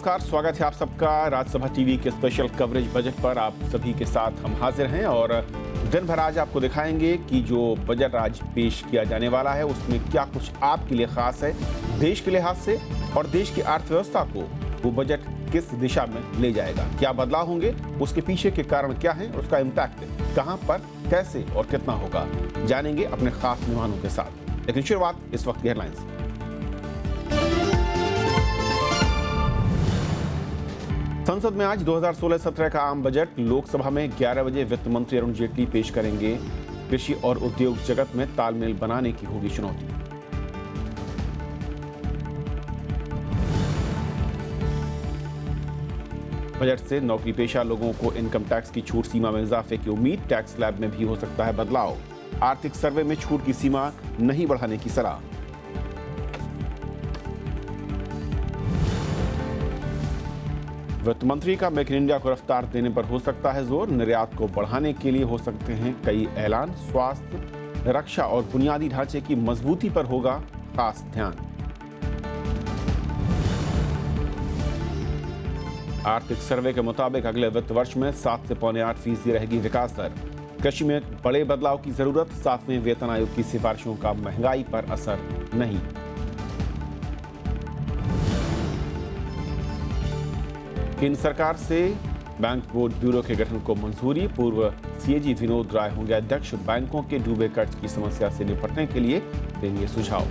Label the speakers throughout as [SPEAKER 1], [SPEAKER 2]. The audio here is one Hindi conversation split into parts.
[SPEAKER 1] नमस्कार, स्वागत है आप सबका राज्यसभा टीवी के स्पेशल कवरेज बजट पर। आप सभी के साथ हम हाजिर हैं और दिन भर आज आपको दिखाएंगे कि जो बजट आज पेश किया जाने वाला है उसमें क्या कुछ आपके लिए खास है देश के लिहाज से, और देश की अर्थव्यवस्था को वो बजट किस दिशा में ले जाएगा, क्या बदलाव होंगे, उसके पीछे के कारण क्या हैं, उसका इम्पैक्ट कहां पर, कैसे और कितना होगा, जानेंगे अपने खास मेहमानों के साथ। लेकिन शुरुआत इस वक्त की हेडलाइंस से। संसद में आज 2016-17 का आम बजट। लोकसभा में 11 बजे वित्त मंत्री अरुण जेटली पेश करेंगे। कृषि और उद्योग जगत में तालमेल बनाने की होगी चुनौती। बजट से नौकरी पेशा लोगों को इनकम टैक्स की छूट सीमा में इजाफे की उम्मीद। टैक्स स्लैब में भी हो सकता है बदलाव। आर्थिक सर्वे में छूट की सीमा नहीं बढ़ाने की सलाह। वित्त मंत्री का मेक इन इंडिया को रफ्तार देने पर हो सकता है जोर। निर्यात को बढ़ाने के लिए हो सकते हैं कई ऐलान। स्वास्थ्य, रक्षा और बुनियादी ढांचे की मजबूती पर होगा खास ध्यान। आर्थिक सर्वे के मुताबिक अगले वित्त वर्ष में 7 से 7.25% रहेगी विकास दर। कृषि में बड़े बदलाव की जरूरत। 7वें वेतन आयोग की सिफारिशों का महंगाई पर असर नहीं। केंद्र सरकार से बैंक बोर्ड ब्यूरो के गठन को मंजूरी। पूर्व सीएजी विनोद राय होंगे अध्यक्ष। बैंकों के डूबे कर्ज की समस्या से निपटने के लिए देंगे सुझाव।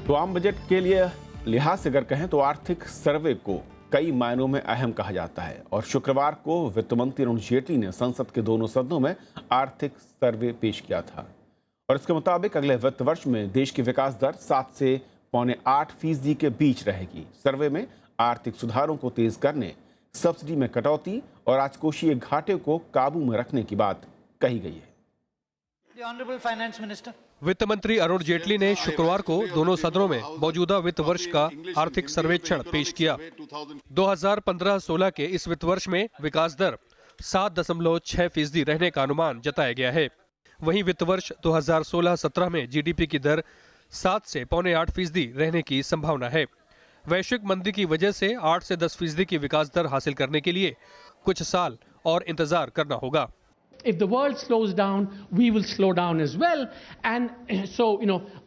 [SPEAKER 1] तो आम बजट के लिए लिहाज से अगर कहें तो आर्थिक सर्वे को कई मायनों में अहम कहा जाता है और शुक्रवार को वित्त मंत्री अरुण जेटली ने संसद के दोनों सदनों में आर्थिक सर्वे पेश किया था और इसके मुताबिक अगले वित्त वर्ष में देश की विकास दर 7 से 7.25% के बीच रहेगी। सर्वे में आर्थिक सुधारों को तेज करने, सब्सिडी में कटौती और राजकोषीय घाटे को काबू में रखने की बात कही गई है।
[SPEAKER 2] वित्त मंत्री अरुण जेटली ने शुक्रवार को दोनों सदनों में मौजूदा वित्त वर्ष का आर्थिक सर्वेक्षण पेश किया। 2015-16 के इस वित्त वर्ष में विकास दर 7.6% रहने का अनुमान जताया गया है। वहीं वित्त वर्ष 2016-17 में जीडीपी की दर 7 से 7.25% रहने की संभावना है। वैश्विक मंदी की वजह से 8 से 10% की विकास दर हासिल करने के लिए कुछ साल और इंतजार करना होगा।
[SPEAKER 3] If the world slows down, we will slow down as well. And so,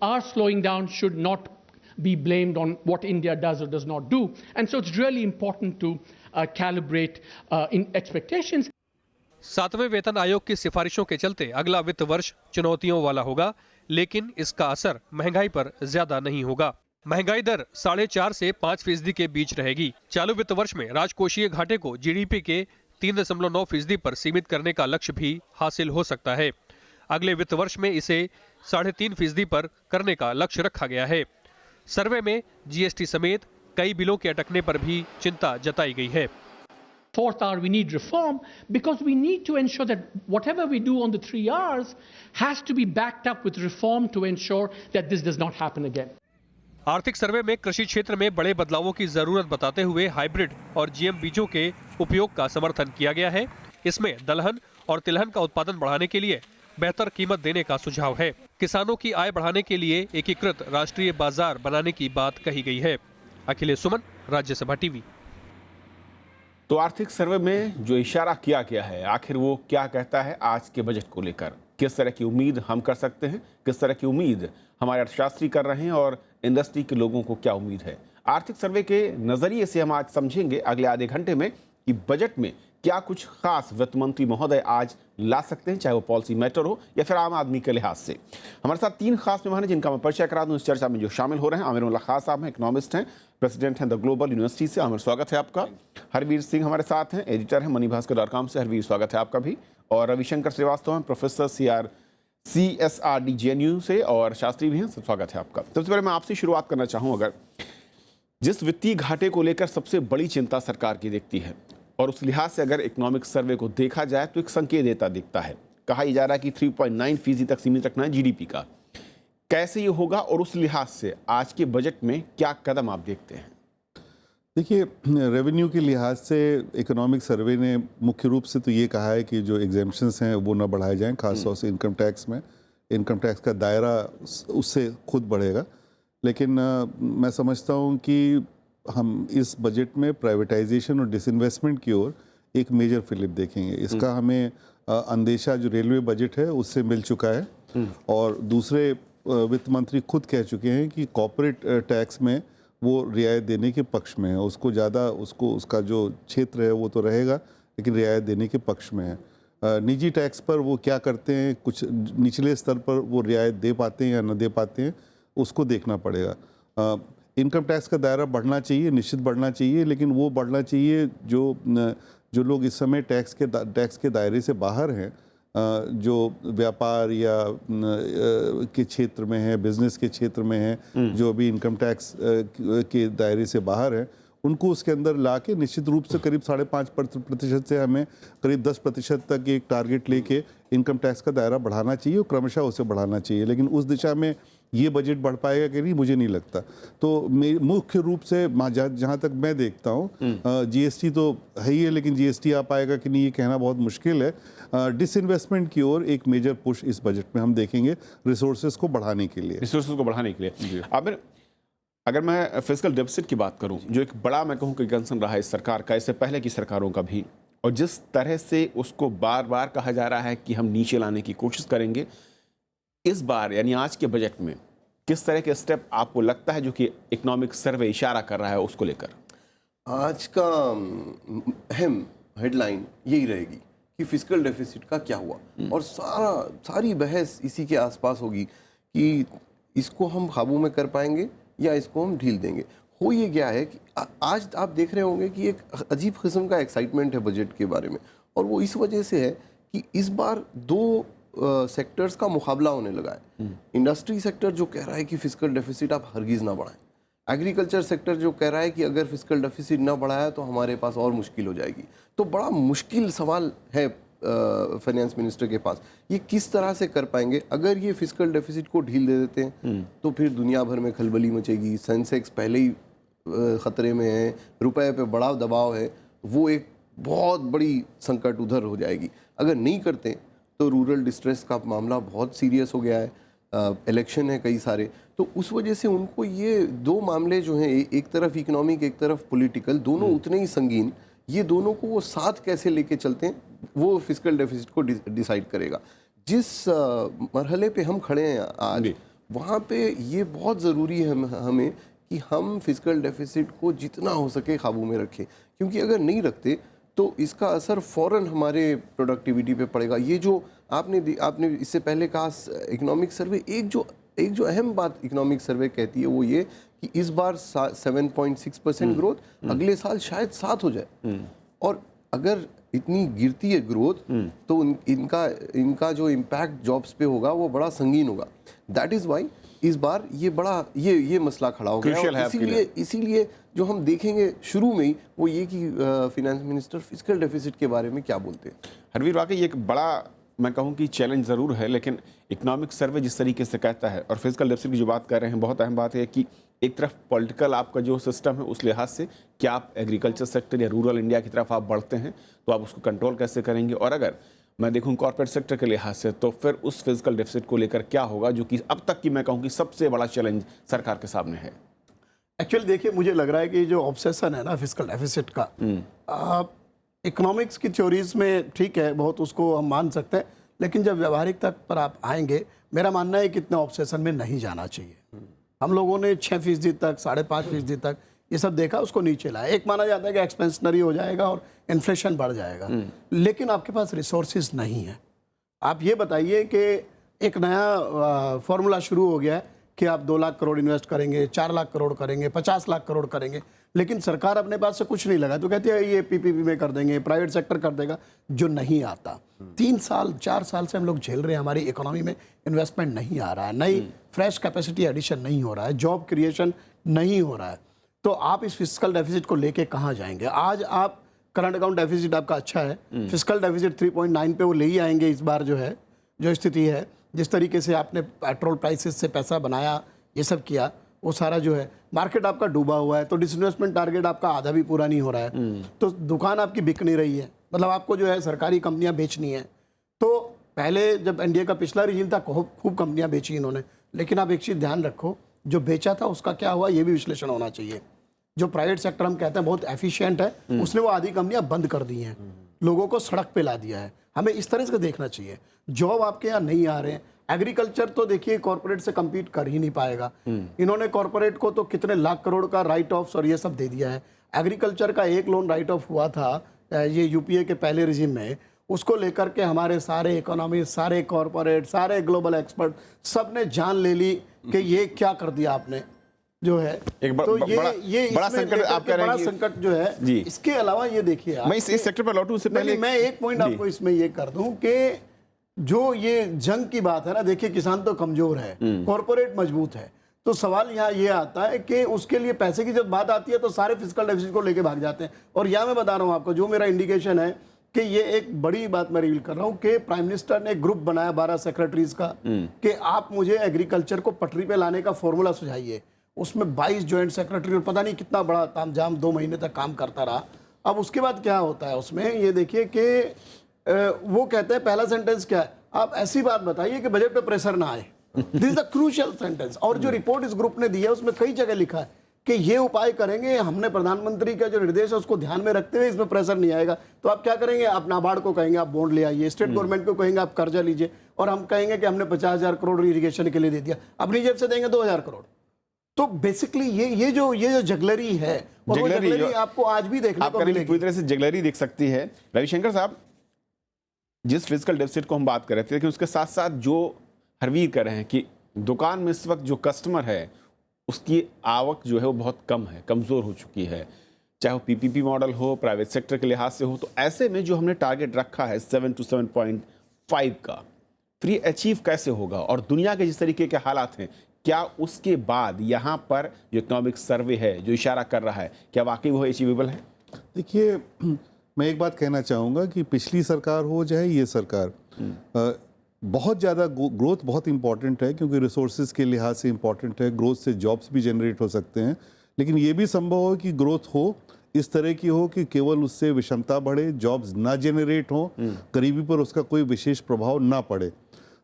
[SPEAKER 3] our slowing down should not be blamed on what India does or does not do. And so it's really important to calibrate in expectations.
[SPEAKER 2] 7वें वेतन आयोग की सिफारिशों के चलते अगला वित्त वर्ष चुनौतियों वाला होगा, लेकिन इसका असर महंगाई पर ज्यादा नहीं होगा। महंगाई दर 4.5 से 5% के बीच रहेगी। चालू वित्त वर्ष में राजकोषीय घाटे को जीडीपी के 3.9% पर सीमित करने का लक्ष्य भी हासिल हो सकता है। अगले वित्त वर्ष में इसे 3.5% पर करने का लक्ष्य रखा गया है। सर्वे में जीएसटी समेत कई बिलों के अटकने पर भी चिंता जताई गई है।
[SPEAKER 3] Fourth R, we need reform because we need to ensure that whatever we do on the 3 Rs has to be backed up with reform to ensure that this does not happen again.
[SPEAKER 2] आर्थिक सर्वे में कृषि क्षेत्र में बड़े बदलावों की जरूरत बताते हुए हाइब्रिड और जीएम बीजों के उपयोग का समर्थन किया गया है। इसमें दलहन और तिलहन का उत्पादन बढ़ाने के लिए बेहतर कीमत देने का सुझाव है। किसानों की आय बढ़ाने के लिए एकीकृत राष्ट्रीय बाजार बनाने की बात कही गई है। अखिलेश सुमन, राज्यसभा टीवी।
[SPEAKER 1] तो आर्थिक सर्वे में जो इशारा किया गया है, आखिर वो क्या कहता है आज के बजट को लेकर? किस तरह की उम्मीद हम कर सकते हैं, किस तरह की उम्मीद हमारे अर्थशास्त्री कर रहे हैं और इंडस्ट्री के लोगों को क्या उम्मीद है? आर्थिक सर्वे के नजरिए से हम आज समझेंगे अगले आधे घंटे में कि बजट में क्या कुछ खास वित्त मंत्री महोदय आज ला सकते हैं, चाहे वो पॉलिसी मैटर हो या फिर आम आदमी के लिहाज से। हमारे साथ 3 खास मेहमान हैं जिनका मैं परिचय करा दूं इस चर्चा में जो शामिल हो रहे हैं। आमिर खान साहब हैं, इकोनॉमिस्ट हैं, प्रेसिडेंट हैं द ग्लोबल यूनिवर्सिटी से। आमिर, स्वागत है आपका। हरवीर सिंह हमारे साथ हैं, एडिटर हैं moneyBhaskar.com से। हरवीर, स्वागत है आपका भी। और रविशंकर श्रीवास्तव हैं, प्रोफेसर CSRD JNU से और शास्त्री भी हैं। स्वागत है आपका। सबसे पहले मैं आपसे शुरुआत करना चाहूँ, अगर जिस वित्तीय घाटे को लेकर सबसे बड़ी चिंता सरकार की दिखती है और उस लिहाज से अगर इकोनॉमिक सर्वे को देखा जाए तो एक संकेत देता दिखता है। कहा जा रहा है कि 3.9% तक सीमित रखना है जीडीपी का। कैसे ये होगा और उस लिहाज से आज के बजट में क्या कदम आप देखते हैं?
[SPEAKER 4] देखिए, रेवेन्यू के लिहाज से इकोनॉमिक सर्वे ने मुख्य रूप से तो ये कहा है कि जो एग्जेम्पशंस हैं वो ना बढ़ाए जाएं, खास तौर से इनकम टैक्स में। इनकम टैक्स का दायरा उससे खुद बढ़ेगा। लेकिन मैं समझता हूँ कि हम इस बजट में प्राइवेटाइजेशन और डिसइन्वेस्टमेंट की ओर एक मेजर फिलिप देखेंगे। इसका हमें अंदेशा जो रेलवे बजट है उससे मिल चुका है और दूसरे वित्त मंत्री खुद कह चुके हैं कि कॉर्पोरेट टैक्स में वो रियायत देने के पक्ष में है। उसको ज़्यादा उसका जो क्षेत्र है वो तो रहेगा, लेकिन रियायत देने के पक्ष में है। निजी टैक्स पर वो क्या करते हैं, कुछ निचले स्तर पर वो रियायत दे पाते हैं या न दे पाते हैं, उसको देखना पड़ेगा। इनकम टैक्स का दायरा बढ़ना चाहिए, निश्चित बढ़ना चाहिए, लेकिन वो बढ़ना चाहिए जो लोग इस समय टैक्स के दायरे से बाहर हैं, जो व्यापार या के क्षेत्र में है, बिजनेस के क्षेत्र में है, जो अभी इनकम टैक्स के दायरे से बाहर है, उनको उसके अंदर ला के निश्चित रूप से करीब 5.5% से हमें करीब 10% तक एक टारगेट लेके इनकम टैक्स का दायरा बढ़ाना चाहिए और क्रमशः उसे बढ़ाना चाहिए। लेकिन उस दिशा में ये बजट बढ़ पाएगा कि नहीं, मुझे नहीं लगता। तो मुख्य रूप से जहाँ तक मैं देखता हूँ, जीएसटी तो है ही है, लेकिन जीएसटी आ पाएगा कि नहीं ये कहना बहुत मुश्किल है। डिसइन्वेस्टमेंट की ओर एक मेजर पुश इस बजट में हम देखेंगे, रिसोर्सेज को बढ़ाने के लिए।
[SPEAKER 1] आमिर, अगर मैं फिस्कल डेफिसिट की बात करूं, जो एक बड़ा मैं कहूं कि कंसर्न रहा है इस सरकार का, इससे पहले की सरकारों का भी, और जिस तरह से उसको बार बार कहा जा रहा है कि हम नीचे लाने की कोशिश करेंगे, इस बार यानी आज के बजट में किस तरह के स्टेप आपको लगता है जो कि इकोनॉमिक सर्वे इशारा कर रहा है उसको लेकर?
[SPEAKER 5] आज का अहम हेडलाइन यही रहेगी कि फिस्कल डेफिसिट का क्या हुआ, और सारी बहस इसी के आसपास होगी कि इसको हम काबू में कर पाएंगे या इसको हम ढील देंगे। हो ये क्या है कि आज आप देख रहे होंगे कि एक अजीब किस्म का एक्साइटमेंट है बजट के बारे में, और वो इस वजह से है कि इस बार दो सेक्टर्स का मुकाबला होने लगा है। इंडस्ट्री सेक्टर जो कह रहा है कि फिस्कल डेफिसिट आप हरगिज़ ना बढ़ाएं, एग्रीकल्चर सेक्टर जो कह रहा है कि अगर फिस्कल डेफिसिट ना बढ़ाया तो हमारे पास और मुश्किल हो जाएगी। तो बड़ा मुश्किल सवाल है फाइनेंस मिनिस्टर के पास, ये किस तरह से कर पाएंगे। अगर ये फिस्कल डेफिसिट को ढील दे देते हैं तो फिर दुनिया भर में खलबली मचेगी, सेंसेक्स पहले ही ख़तरे में है, रुपए पे बड़ा दबाव है, वो एक बहुत बड़ी संकट उधर हो जाएगी। अगर नहीं करते तो रूरल डिस्ट्रेस का मामला बहुत सीरियस हो गया है, इलेक्शन है कई सारे, तो उस वजह से उनको ये दो मामले जो हैं, एक तरफ इकोनॉमिक एक तरफ पॉलिटिकल, दोनों उतने ही संगीन, ये दोनों को वो साथ कैसे लेके चलते हैं वो फिस्कल डेफिसिट को डिसाइड करेगा। जिस मरहले पे हम खड़े हैं आज, वहाँ पे ये बहुत ज़रूरी है हमें कि हम फिस्कल डेफिसिट को जितना हो सके काबू में रखें, क्योंकि अगर नहीं रखते तो इसका असर फ़ौरन हमारे प्रोडक्टिविटी पे पड़ेगा। ये जो आपने इससे पहले कहा इकोनॉमिक सर्वे, एक जो अहम बात इकोनॉमिक सर्वे कहती है वो ये कि इस बार 7.6% ग्रोथ, अगले साल शायद 7 हो जाए, और अगर इतनी गिरती है ग्रोथ तो इनका जो इम्पैक्ट जॉब्स पे होगा वो बड़ा संगीन होगा। दैट इज़ वाई इस बार ये बड़ा ये मसला खड़ा हो गया। इसीलिए जो हम देखेंगे शुरू में ही वो ये कि फिनेंस मिनिस्टर फिस्कल डेफिसिट के बारे में क्या बोलते हैं।
[SPEAKER 1] हरवीर, वाकई एक बड़ा मैं कहूँ कि चैलेंज ज़रूर है, लेकिन इकोनॉमिक सर्वे जिस तरीके से कहता है और फिस्कल डेफिसिट की जो बात कर रहे हैं, बहुत अहम बात है कि एक तरफ पॉलिटिकल आपका जो सिस्टम है उस लिहाज से क्या आप एग्रीकल्चर सेक्टर या रूरल इंडिया की तरफ आप बढ़ते हैं तो आप उसको कंट्रोल कैसे करेंगे, और अगर मैं देखूं कॉर्पोरेट सेक्टर के लिहाज से तो फिर उस फिजिकल डेफिसिट को लेकर क्या होगा, जो कि अब तक की मैं कहूं कि सबसे बड़ा चैलेंज सरकार के सामने है।
[SPEAKER 6] एक्चुअली देखिए, मुझे लग रहा है कि जो ऑब्सेशन है ना फिजिकल डेफिसिट का, इकोनॉमिक्स की थ्योरीज में ठीक है, बहुत उसको हम मान सकते हैं, लेकिन जब व्यवहारिकता पर आप आएंगे, मेरा मानना है कि इतने ऑब्सेशन में नहीं जाना चाहिए। हम लोगों ने 6% तक 5.5% तक ये सब देखा, उसको नीचे लाया। एक माना जाता है कि एक्सपेंशनरी हो जाएगा और इन्फ्लेशन बढ़ जाएगा, लेकिन आपके पास रिसोर्सेज नहीं है। आप ये बताइए कि एक नया फॉर्मूला शुरू हो गया है कि आप 2 लाख करोड़ इन्वेस्ट करेंगे, 4 लाख करोड़ करेंगे, 50 लाख करोड़ करेंगे, लेकिन सरकार अपने पास से कुछ नहीं लगा तो कहती है ये पीपीपी में कर देंगे, प्राइवेट सेक्टर कर देगा, जो नहीं आता। 3 साल 4 साल से हम लोग झेल रहे हैं, हमारी इकोनॉमी में इन्वेस्टमेंट नहीं आ रहा है, नई फ्रेश कैपेसिटी एडिशन नहीं हो रहा है, जॉब क्रिएशन नहीं हो रहा है, तो आप इस फिस्कल डेफिसिट को लेके कहाँ जाएंगे। आज आप करंट अकाउंट डेफिसिट आपका अच्छा है, फिस्कल डेफिसिट 3.9 पे वो ले ही आएंगे इस बार, जो स्थिति है, जिस तरीके से आपने पेट्रोल प्राइसेस से पैसा बनाया, ये सब किया, वो सारा जो है मार्केट आपका डूबा हुआ है, तो डिसइन्वेस्टमेंट टारगेट आपका आधा भी पूरा नहीं हो रहा है, तो दुकान आपकी बिक नहीं रही है, मतलब आपको जो है सरकारी कंपनियां बेचनी है, तो पहले जब एनडीए का पिछला रिजीम था खूब कंपनियां बेची इन्होंने, लेकिन आप एक चीज़ ध्यान रखो, जो बेचा था उसका क्या हुआ ये भी विश्लेषण होना चाहिए। जो प्राइवेट सेक्टर हम कहते हैं बहुत एफिशिएंट है, उसने वो आधी कंपनियां बंद कर दी हैं, लोगों को सड़क पे ला दिया है। हमें इस तरह से देखना चाहिए। जॉब आपके यहाँ नहीं आ रहे हैं, एग्रीकल्चर तो देखिए कॉर्पोरेट से compete कर ही नहीं पाएगा। इन्होंने कॉर्पोरेट को तो कितने लाख करोड़ का राइट ऑफ और ये सब दे दिया है। एग्रीकल्चर का एक लोन राइट ऑफ हुआ था ये यूपीए के पहले रिजीम में, उसको लेकर के हमारे सारे इकोनॉमिस्ट, सारे कॉर्पोरेट, सारे ग्लोबल एक्सपर्ट सब ने जान ले ली कि ये क्या कर दिया आपने जो है।
[SPEAKER 1] एक
[SPEAKER 6] तो ये
[SPEAKER 1] बड़ा
[SPEAKER 6] इसमें
[SPEAKER 1] संकट आप कह रहे हैं
[SPEAKER 6] बड़ा संकट जो है।
[SPEAKER 1] जी।
[SPEAKER 6] इसके अलावा ये देखिए आप,
[SPEAKER 1] मैं इस सेक्टर पर लौटूं उससे पहले
[SPEAKER 6] मैं एक पॉइंट आपको इसमें ये कर दूं कि जो ये जंग की बात है ना, देखिए किसान तो कमजोर है, कॉर्पोरेट मजबूत है, तो सवाल यहाँ ये आता है कि उसके लिए पैसे की जब बात आती है तो सारे फिस्कल डेफिसिट को लेके भाग जाते हैं। और यहाँ मैं बता रहा हूँ आपको, जो मेरा इंडिकेशन है कि ये एक बड़ी बात मैं रिवील कर रहा हूँ कि प्राइम मिनिस्टर ने एक ग्रुप बनाया 12 सेक्रेटरीज का कि आप मुझे एग्रीकल्चर को पटरी पे लाने का फॉर्मूला सुझाइए। उसमें 22 ज्वाइंट सेक्रेटरी और पता नहीं कितना बड़ा तामझाम 2 महीने तक काम करता रहा। अब उसके बाद क्या होता है उसमें, ये देखिए कि वो कहते हैं, पहला सेंटेंस क्या है, आप ऐसी बात बताइए कि बजट पे प्रेशर ना आए। This is the crucial sentence. और जो रिपोर्ट इस ग्रुप ने दी है उसमें कई जगह लिखा है कि ये उपाय करेंगे, हमने प्रधानमंत्री का जो निर्देश है उसको ध्यान में रखते हुए इसमें प्रेशर नहीं आएगा। तो आप क्या करेंगे, आप नाबार्ड को कहेंगे आप बॉन्ड ले आइए, स्टेट गवर्नमेंट को कहेंगे आप कर्जा लीजिए, और हम कहेंगे कि हमने 50,000 करोड़ इरिगेशन के लिए दे दिया, अपनी जेब से देंगे 2,000 करोड़। तो बेसिकली ये जो जगलरी है, और वो जगलरी आपको आज भी देखने को मिलेगी।
[SPEAKER 1] पूरी तरह से जगलरी दिख सकती है। रविशंकर साहब, जिस फिजिकल डेफिसिट को हम बात कर रहे थे, लेकिन उसके साथ साथ जो हरवीर कर रहे हैं कि दुकान में इस वक्त जो कस्टमर है उसकी आवक जो है वो बहुत कम है, कमज़ोर हो चुकी है, चाहे वो पीपीपी मॉडल हो, प्राइवेट सेक्टर के लिहाज से हो। तो ऐसे में जो हमने टारगेट रखा है 7 to 7.5 का, फिर ये अचीव कैसे होगा? और दुनिया के जिस तरीके के हालात हैं, क्या उसके बाद यहाँ पर जो इकोनॉमिक सर्वे है जो इशारा कर रहा है, क्या वाकई वो अचीवेबल है?
[SPEAKER 4] देखिए, मैं एक बात कहना चाहूँगा कि पिछली सरकार हो चाहे ये सरकार, बहुत ज़्यादा ग्रोथ बहुत इंपॉर्टेंट है, क्योंकि रिसोर्सेज के लिहाज से इंपॉर्टेंट है। ग्रोथ से जॉब्स भी जनरेट हो सकते हैं, लेकिन ये भी संभव हो कि ग्रोथ हो इस तरह की हो कि केवल उससे विषमता बढ़े, जॉब्स ना जनरेट हो, गरीबी पर उसका कोई विशेष प्रभाव ना पड़े।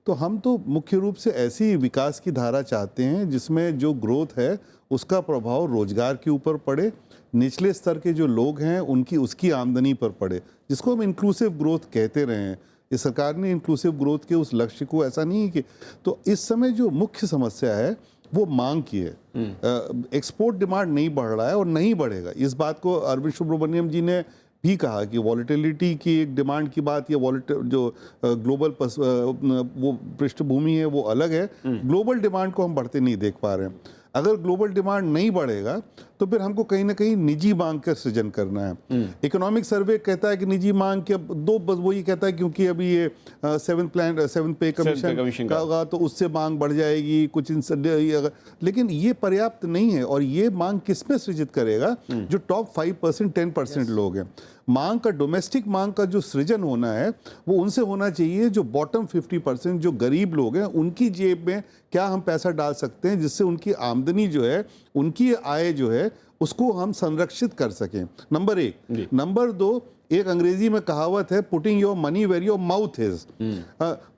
[SPEAKER 4] तो हम तो मुख्य रूप से ऐसी विकास की धारा चाहते हैं जिसमें जो ग्रोथ है उसका प्रभाव रोजगार के ऊपर पड़े, निचले स्तर के जो लोग हैं उसकी आमदनी पर पड़े, जिसको हम इंक्लूसिव ग्रोथ कहते रहे हैं। इस सरकार ने इंक्लूसिव ग्रोथ के उस लक्ष्य को, ऐसा नहीं है कि, तो इस समय जो मुख्य समस्या है वो मांग की है। एक्सपोर्ट डिमांड नहीं बढ़ रहा है और नहीं बढ़ेगा। इस बात को अरविंद सुब्रमण्यम जी ने भी कहा कि वॉलेटिलिटी की एक डिमांड की बात, या जो ग्लोबल वो पृष्ठभूमि है वो अलग है। ग्लोबल डिमांड को हम बढ़ते नहीं देख पा रहे हैं। अगर ग्लोबल डिमांड नहीं बढ़ेगा तो फिर हमको कहीं ना कहीं निजी मांग का सृजन करना है। इकोनॉमिक सर्वे कहता है कि निजी मांग के बस वही कहता है, क्योंकि अभी ये 7th पे कमीशन का होगा तो उससे मांग बढ़ जाएगी कुछ, लेकिन ये पर्याप्त नहीं है। और ये मांग किस में सृजित करेगा? जो टॉप 5% 10% लोग हैं। मांग का, डोमेस्टिक मांग का जो सृजन होना है वो उनसे होना चाहिए जो बॉटम 50% जो गरीब लोग हैं, उनकी जेब में क्या हम पैसा डाल सकते हैं जिससे उनकी आमदनी जो है, उनकी आय जो है उसको हम संरक्षित कर सकें। नंबर 1। नंबर 2, एक अंग्रेजी में कहावत है, putting your money where your mouth is.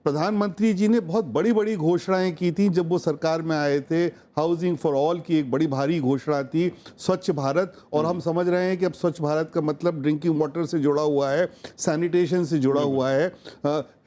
[SPEAKER 4] प्रधानमंत्री जी ने बहुत बड़ी बड़ी घोषणाएं की थी जब वो सरकार में आए थे। हाउसिंग फॉर ऑल की एक बड़ी भारी घोषणा थी, स्वच्छ भारत, और हम समझ रहे हैं कि अब स्वच्छ भारत का मतलब ड्रिंकिंग वाटर से जुड़ा हुआ है, सैनिटेशन से जुड़ा हुआ है,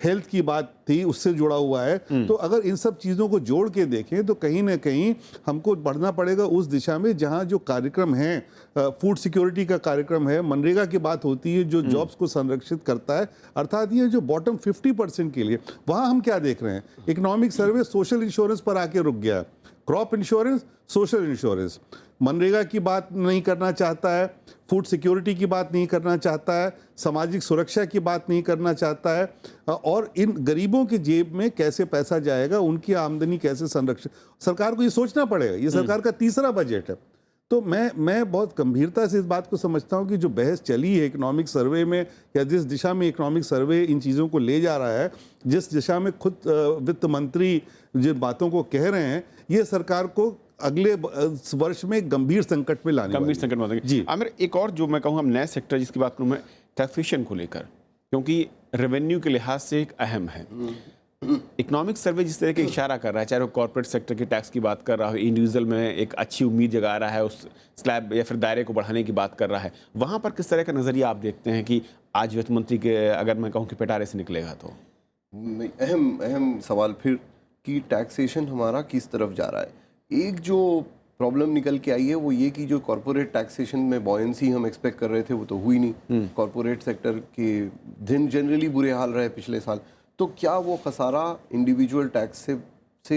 [SPEAKER 4] हेल्थ की बात थी उससे जुड़ा हुआ है। तो अगर इन सब चीज़ों को जोड़ के देखें तो कहीं ना कहीं हमको बढ़ना पड़ेगा उस दिशा में जहाँ जो कार्यक्रम है, फूड सिक्योरिटी का कार्यक्रम है, मनरेगा की बात होती है जो जॉब्स को संरक्षित करता है, अर्थात ये जो बॉटम 50% के लिए, वहाँ हम क्या देख रहे हैं? इकोनॉमिक सर्वे सोशल इंश्योरेंस पर आके रुक गया। Crop insurance, social insurance, MNREGA की बात नहीं करना चाहता है, फूड सिक्योरिटी की बात नहीं करना चाहता है, सामाजिक सुरक्षा की बात नहीं करना चाहता है, और इन गरीबों की जेब में कैसे पैसा जाएगा, उनकी आमदनी कैसे संरक्षित, सरकार को ये सोचना पड़ेगा। ये सरकार का तीसरा बजट है। तो मैं बहुत गंभीरता से इस बात को समझता हूँ कि जो बहस चली है इकोनॉमिक सर्वे में, या जिस दिशा में इकोनॉमिक सर्वे इन चीज़ों को ले जा रहा है, जिस दिशा में खुद वित्त मंत्री जिन बातों को कह रहे हैं, ये सरकार को अगले वर्ष में गंभीर संकट में लाने,
[SPEAKER 1] गंभीर संकट में।
[SPEAKER 4] जी
[SPEAKER 1] आमिर, एक और जो मैं कहूँ हम नए सेक्टर जिसकी बात करूँ मैं, टैक्सेशन को लेकर क्योंकि रेवेन्यू के लिहाज से एक अहम है। इकोनॉमिक सर्वे जिस तरह के इशारा कर रहा है, चाहे वो कॉर्पोरेट सेक्टर के टैक्स की बात कर रहा हो, इंडिविजुअल में एक अच्छी उम्मीद जगा रहा है, उस स्लैब या फिर दायरे को बढ़ाने की बात कर रहा है, वहाँ पर किस तरह का नज़रिया आप देखते हैं कि आज वित्त मंत्री के अगर मैं कहूँ कि पिटारे से निकलेगा तो?
[SPEAKER 5] अहम सवाल फिर कि टैक्सेशन हमारा किस तरफ जा रहा है। एक जो प्रॉब्लम निकल के आई है वो ये कि जो कॉर्पोरेट टैक्सेशन में बॉयंसी हम एक्सपेक्ट कर रहे थे वो तो हुई नहीं। कॉर्पोरेट सेक्टर के दिन जनरली बुरे हाल रहे पिछले साल, तो क्या वो खसारा इंडिविजुअल टैक्स से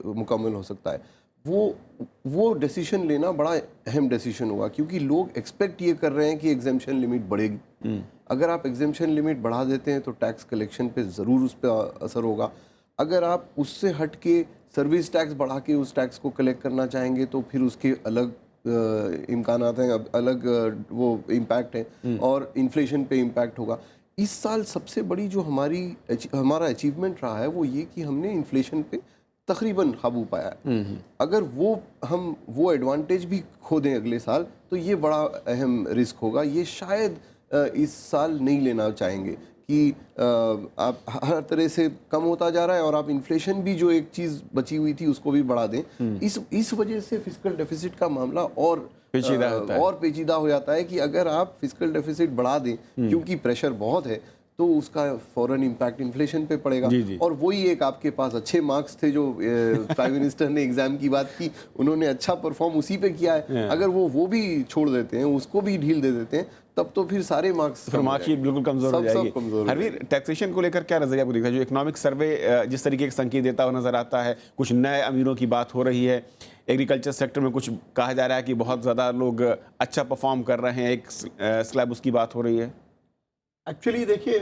[SPEAKER 5] मुकम्मल हो सकता है? वो डिसीजन लेना बड़ा अहम डिसीजन होगा, क्योंकि लोग एक्सपेक्ट ये कर रहे हैं कि एग्जेम्पशन लिमिट बढ़ेगी। अगर आप एग्जेम्पशन लिमिट बढ़ा देते हैं तो टैक्स कलेक्शन पे ज़रूर उस पर असर होगा। अगर आप उससे हट के सर्विस टैक्स बढ़ा के उस टैक्स को कलेक्ट करना चाहेंगे तो फिर उसके अलग इम्कानात हैं, अलग वो इम्पैक्ट है और इन्फ्लेशन पे इम्पैक्ट होगा। इस साल सबसे बड़ी जो हमारा अचीवमेंट रहा है वो ये कि हमने इन्फ्लेशन पे तकरीबन काबू पाया है। अगर हम वो एडवांटेज भी खो दें अगले साल तो ये बड़ा अहम रिस्क होगा। ये शायद इस साल नहीं लेना चाहेंगे कि आप हर तरह से कम होता जा रहा है और आप इन्फ्लेशन भी जो एक चीज़ बची हुई थी उसको भी बढ़ा दें। इस वजह से फिस्कल डेफिसिट का मामला और पेचीदा हो जाता है कि अगर आप फिस्कल डेफिसिट बढ़ा दें क्योंकि प्रेशर बहुत है तो उसका फौरन इम्पैक्ट इन्फ्लेशन पे पड़ेगा। और वही एक आपके पास अच्छे मार्क्स थे जो प्राइम मिनिस्टर ने एग्जाम की बात की, उन्होंने अच्छा परफॉर्म उसी पे किया है। अगर वो भी छोड़ देते हैं, उसको भी ढील दे देते हैं, तब तो फिर सारे मार्क्स
[SPEAKER 1] बिल्कुल कमजोर हो जाएगी। हरवीर, टैक्सेशन को लेकर क्या नजरिया आपको दिखता है? जो इकोनॉमिक सर्वे जिस तरीके के संकेत देता हुआ नजर आता है, कुछ नए अमीरों की बात हो रही है, एग्रीकल्चर सेक्टर में कुछ कहा जा रहा है कि बहुत ज़्यादा लोग अच्छा परफॉर्म कर रहे हैं, एक स्लैब उसकी बात हो रही है।
[SPEAKER 6] एक्चुअली देखिए,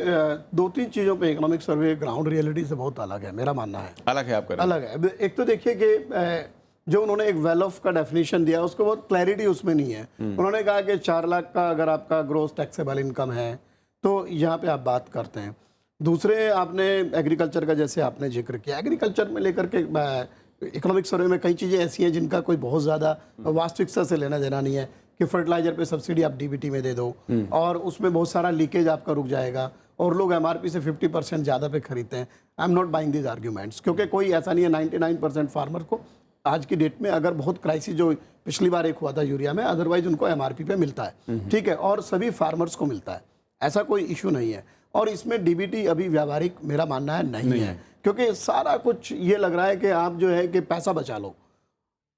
[SPEAKER 6] दो तीन चीज़ों पे इकोनॉमिक सर्वे ग्राउंड रियलिटी से बहुत अलग है, मेरा मानना है।
[SPEAKER 1] अलग है आपका?
[SPEAKER 6] अलग है। एक तो देखिए कि जो उन्होंने एक वेल ऑफ का डेफिनेशन दिया उसको बहुत क्लैरिटी उसमें नहीं है। उन्होंने कहा कि 4 लाख का अगर आपका ग्रोस टैक्सेबल इनकम है तो यहाँ पे आप बात करते हैं। दूसरे आपने एग्रीकल्चर का जैसे आपने जिक्र किया, एग्रीकल्चर में लेकर के इकोनॉमिक सर्वे में कई चीज़ें ऐसी हैं जिनका कोई बहुत ज़्यादा वास्तविकता से लेना देना नहीं है कि फर्टिलाइजर पे सब्सिडी आप डीबीटी में दे दो और उसमें बहुत सारा लीकेज आपका रुक जाएगा और लोग एमआरपी से 50% ज़्यादा पे खरीदते हैं। I am not buying this arguments, क्योंकि कोई ऐसा नहीं है 99% फार्मर को आज की डेट में, अगर बहुत क्राइसिस जो पिछली बार एक हुआ था यूरिया में, अदरवाइज उनको एमआरपी पे मिलता है, ठीक है, और सभी फार्मर्स को मिलता है, ऐसा कोई इशू नहीं है। और इसमें डीबीटी अभी व्यावहारिक मेरा मानना है नहीं है, क्योंकि सारा कुछ ये लग रहा है कि आप जो है कि पैसा बचा लो।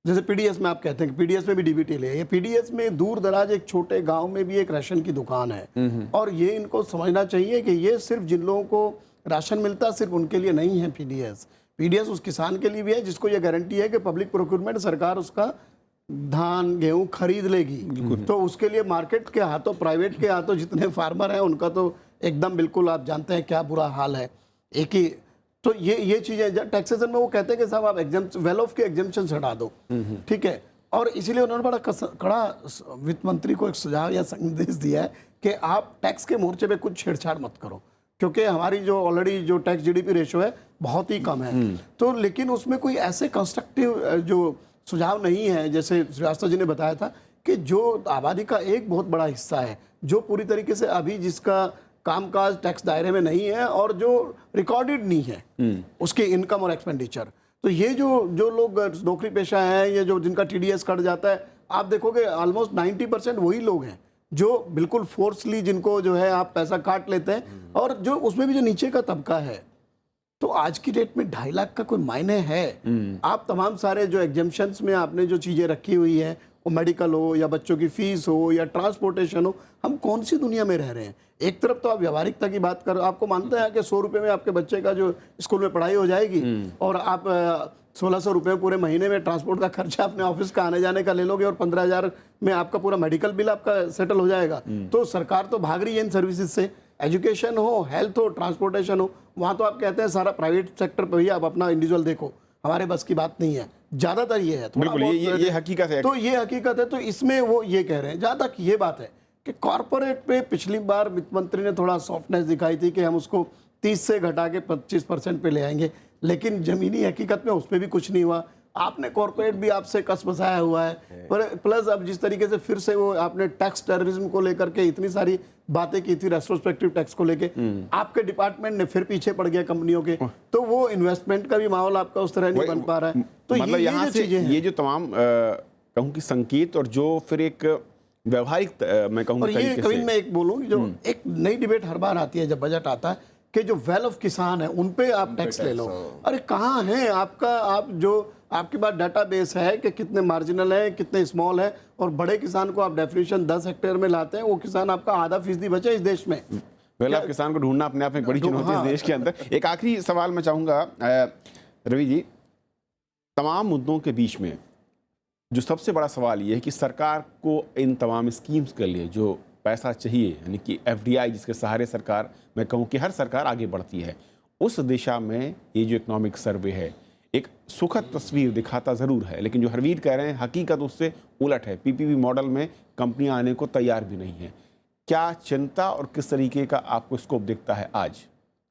[SPEAKER 6] जैसे पीडीएस में आप कहते हैं कि पीडीएस में भी डीबीटी ले, ये पीडीएस में दूर दराज एक छोटे गांव में भी एक राशन की दुकान है और ये इनको समझना चाहिए कि ये सिर्फ जिन लोगों को राशन मिलता सिर्फ उनके लिए नहीं है पीडीएस। पीडीएस उस किसान के लिए भी है जिसको ये गारंटी है कि पब्लिक प्रोक्योरमेंट सरकार उसका धान गेहूं खरीद लेगी, तो उसके लिए मार्केट के हाथों, प्राइवेट के हाथों जितने फार्मर हैं उनका तो एकदम बिल्कुल आप जानते हैं क्या बुरा हाल है। एक ही तो ये चीज़ें टैक्सेशन में वो कहते हैं कि साहब आप एग्जाम वेल ऑफ के एग्जाम्पशन हटा दो, ठीक है, और इसीलिए उन्होंने बड़ा कड़ा वित्त मंत्री को एक सुझाव या संदेश दिया है कि आप टैक्स के मोर्चे पे कुछ छेड़छाड़ मत करो, क्योंकि हमारी जो ऑलरेडी जो टैक्स जीडीपी रेशो है बहुत ही कम है। तो लेकिन उसमें कोई ऐसे कंस्ट्रक्टिव जो सुझाव नहीं है, जैसे श्रीवास्तव जी ने बताया था कि जो आबादी का एक बहुत बड़ा हिस्सा है जो पूरी तरीके से अभी जिसका कामकाज टैक्स दायरे में नहीं है और जो रिकॉर्डेड नहीं है उसके इनकम और एक्सपेंडिचर, तो ये जो लोग नौकरी पेशा हैं या जो जिनका टीडीएस कट जाता है, आप देखोगे ऑलमोस्ट 90% वही लोग हैं जो बिल्कुल फोर्सली जिनको जो है आप पैसा काट लेते हैं, और जो उसमें भी जो नीचे का तबका है, तो आज की डेट में 2.5 लाख का कोई मायने है? आप तमाम सारे जो एग्जेम्पशंस में आपने जो चीज़ें रखी हुई हैं, वो मेडिकल हो या बच्चों की फीस हो या ट्रांसपोर्टेशन हो, हम कौन सी दुनिया में रह रहे हैं? एक तरफ तो आप व्यावहारिकता की बात करो, आपको मानते हैं कि 100 रुपये में आपके बच्चे का जो स्कूल में पढ़ाई हो जाएगी और आप 1600 रुपये पूरे महीने में ट्रांसपोर्ट का खर्चा अपने ऑफिस का आने जाने का ले लोगे और 15,000 में आपका पूरा मेडिकल बिल आपका सेटल हो जाएगा। तो सरकार तो भाग रही है इन सर्विसेज से, एजुकेशन हो, हेल्थ हो, ट्रांसपोर्टेशन हो, वहाँ तो आप कहते हैं सारा प्राइवेट सेक्टर पर ही आप अपना इंडिविजुअल देखो, हमारे बस की बात नहीं है। ज़्यादातर ये है,
[SPEAKER 1] बिल्कुल ये हकीकत है।
[SPEAKER 6] तो ये हकीकत है, तो इसमें वो ये कह रहे हैं, जहाँ तक ये बात है कि कॉर्पोरेट पे पिछली बार वित्त मंत्री ने थोड़ा सॉफ्टनेस दिखाई थी कि हम उसको 30 से घटा के 25% पे ले आएंगे, लेकिन जमीनी हकीकत में उसमें भी कुछ नहीं हुआ। आपने कॉर्पोरेट भी आपसे कस बसाया हुआ है, पर प्लस अब जिस तरीके से फिर से वो आपने टैक्स टेररिज्म को लेकर के इतनी सारी बातें की थी, रेट्रोस्पेक्टिव टैक्स को लेके, आपके डिपार्टमेंट ने फिर पीछे पड़ गया कंपनियों के, तो वो इन्वेस्टमेंट का भी माहौल आपका उस तरह नहीं बन पा रहा है। तो
[SPEAKER 1] मतलब यहाँ
[SPEAKER 6] जो
[SPEAKER 1] से
[SPEAKER 6] चीजें हैं,
[SPEAKER 1] ये जो तमाम कहूँ कि संकेत और जो फिर एक व्यवहारिक मैं कहूँ
[SPEAKER 6] और ये
[SPEAKER 1] तरीके
[SPEAKER 6] कभी
[SPEAKER 1] से
[SPEAKER 6] मैं एक बोलूँ जो एक नई डिबेट हर बार आती है जब बजट आता है कि जो वेल ऑफ किसान है उन पे आप टैक्स ले लो। अरे कहाँ है आपका, आप जो आपके पास डाटाबेस है कि कितने मार्जिनल है, कितने स्मॉल है, और बड़े किसान को आप डेफिनेशन 10 हेक्टेयर में लाते हैं, वो किसान आपका आधा फीसदी बचे इस देश में।
[SPEAKER 1] आप किसान को ढूंढना अपने आप में एक बड़ी चुनौती है इस देश के अंदर। एक आखिरी सवाल मैं चाहूंगा रवि जी, तमाम मुद्दों के बीच में जो सबसे बड़ा सवाल ये है कि सरकार को इन तमाम स्कीम्स के लिए जो पैसा चाहिए, यानी कि एफडीआई जिसके सहारे सरकार, मैं कहूँ कि हर सरकार आगे बढ़ती है, उस दिशा में ये जो इकोनॉमिक सर्वे है एक सुखद तस्वीर दिखाता ज़रूर है, लेकिन जो हरवीर कह रहे हैं हकीकत उससे उलट है। पीपीपी मॉडल में कंपनियां आने को तैयार भी नहीं है। क्या चिंता और किस तरीके का आपको स्कोप दिखता है आज?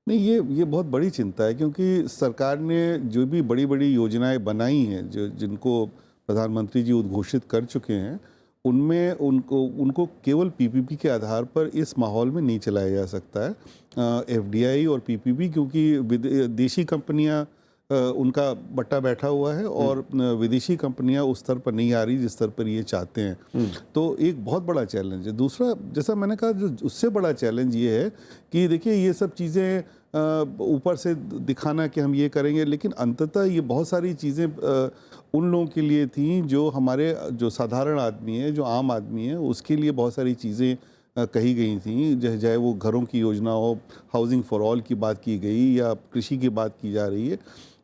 [SPEAKER 4] नहीं, ये बहुत बड़ी चिंता है, क्योंकि सरकार ने जो भी बड़ी बड़ी योजनाएं बनाई हैं, जो जिनको प्रधानमंत्री जी उद्घोषित कर चुके हैं, उनमें उनको केवल पीपीपी के आधार पर इस माहौल में नहीं चलाया जा सकता है। एफडीआई और पीपीपी, क्योंकि देशी कंपनियां उनका बट्टा बैठा हुआ है और विदेशी कंपनियां उस स्तर पर नहीं आ रही जिस स्तर पर ये चाहते हैं। तो एक बहुत बड़ा चैलेंज है। दूसरा, जैसा मैंने कहा, जो उससे बड़ा चैलेंज ये है कि देखिए ये सब चीज़ें ऊपर से दिखाना कि हम ये करेंगे, लेकिन अंततः ये बहुत सारी चीज़ें उन लोगों के लिए थी जो हमारे जो साधारण आदमी है, जो आम आदमी है, उसके लिए बहुत सारी चीज़ें कही गई थी। चाहे वो घरों की योजना हो, हाउसिंग फॉर ऑल की बात की गई, या कृषि की बात की जा रही है,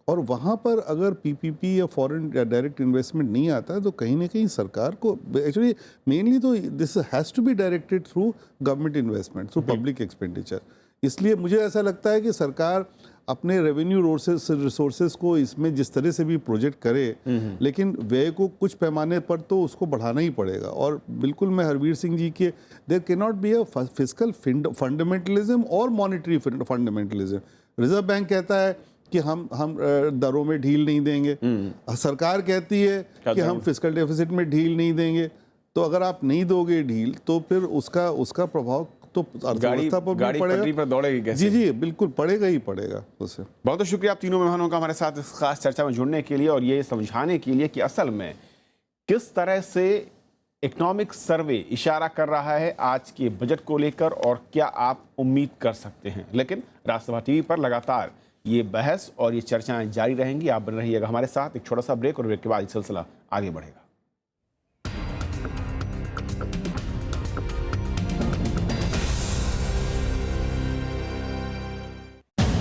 [SPEAKER 4] और वहाँ पर अगर पीपीपी या फॉरेन या डायरेक्ट इन्वेस्टमेंट नहीं आता है तो कहीं ना कहीं सरकार को एक्चुअली मेनली तो this has to be directed through government investment, through public expenditure. इसलिए मुझे ऐसा लगता है कि सरकार अपने रेवेन्यू रिसोर्सेज को इसमें जिस तरह से भी प्रोजेक्ट करे, लेकिन व्यय को कुछ पैमाने पर तो उसको बढ़ाना ही पड़ेगा। और बिल्कुल मैं हरवीर सिंह जी के, there can not be a fiscal fundamentalism और मॉनेटरी फंडामेंटलिज्म। रिजर्व बैंक कहता है कि हम दरों में ढील नहीं देंगे, सरकार कहती है कि हम फिस्कल डेफिसिट में ढील नहीं देंगे। तो अगर आप नहीं दोगे ढील तो फिर उसका प्रभाव तो अर्थव्यवस्था पर भी पड़ेगा,
[SPEAKER 1] पर दौड़ेगी कैसे?
[SPEAKER 4] जी बिल्कुल पड़ेगा ही पड़ेगा उससे।
[SPEAKER 1] बहुत बहुत शुक्रिया आप तीनों मेहमानों का हमारे साथ इस खास चर्चा में जुड़ने के लिए और ये समझाने के लिए कि असल में किस तरह से इकोनॉमिक सर्वे इशारा कर रहा है आज के बजट को लेकर और क्या आप उम्मीद कर सकते हैं। लेकिन राजसभा टीवी पर लगातार ये बहस और ये चर्चाएं जारी रहेंगी। आप बन रहिएगा हमारे साथ। एक छोटा सा ब्रेक और ब्रेक के बाद ये सिलसिला आगे बढ़ेगा।